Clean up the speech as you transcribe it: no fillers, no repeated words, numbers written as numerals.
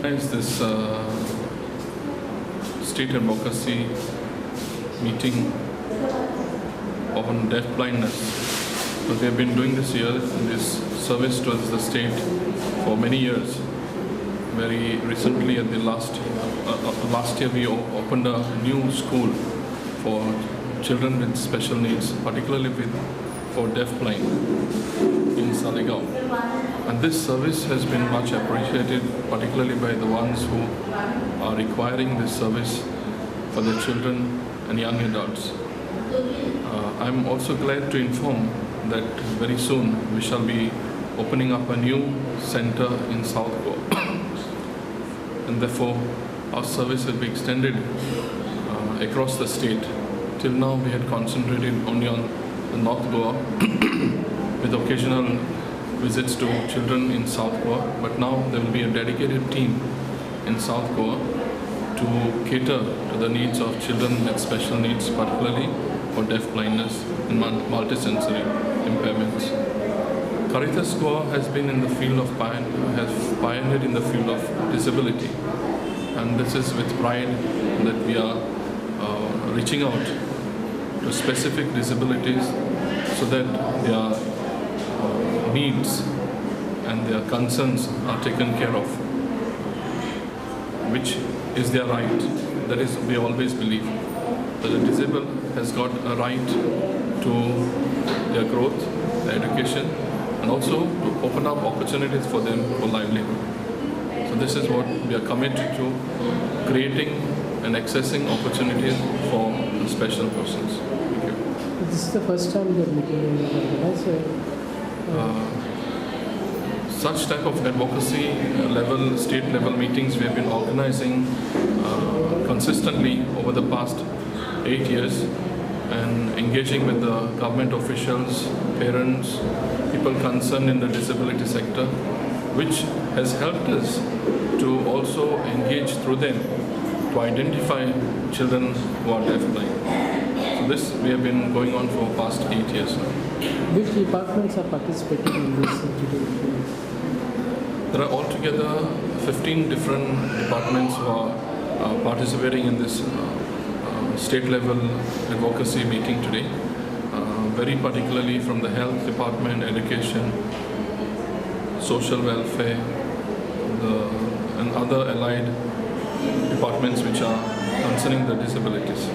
Is this state advocacy meeting on deaf blindness. But we have been doing this service towards the state for many years. Very recently, at the last year, we opened a new school for children with special needs, particularly for deaf blind in Salegaon. And this service has been much appreciated, particularly by the ones who are requiring this service for their children and young adults. I'm also glad to inform that very soon we shall be opening up a new center in South Goa. And therefore, our service will be extended across the state. Till now, we had concentrated only on North Goa with occasional visits to children in South Goa, but now there will be a dedicated team in South Goa to cater to the needs of children with special needs, particularly for deaf blindness and multisensory impairments. Caritas Goa has been in the field of has pioneered in the field of disability, and this is with pride that we are reaching out to specific disabilities so that their needs and their concerns are taken care of, which is their right. That is, we always believe that the disabled has got a right to their growth, their education, and also to open up opportunities for them for livelihood. So this is what we are committed to, creating and accessing opportunities for special persons. Thank you. This is the first time you are meeting in Calcutta. Such type of advocacy level, state level meetings we have been organizing consistently over the past 8 years, and engaging with the government officials, parents, people concerned in the disability sector, which has helped us to also engage through them to identify children who are deafblind. So this we have been going on for past 8 years now. Which departments are participating in this activity? There are altogether 15 different departments who are participating in this state level advocacy meeting today. Very particularly from the health department, education, social welfare, and other allied departments which are concerning the disabilities.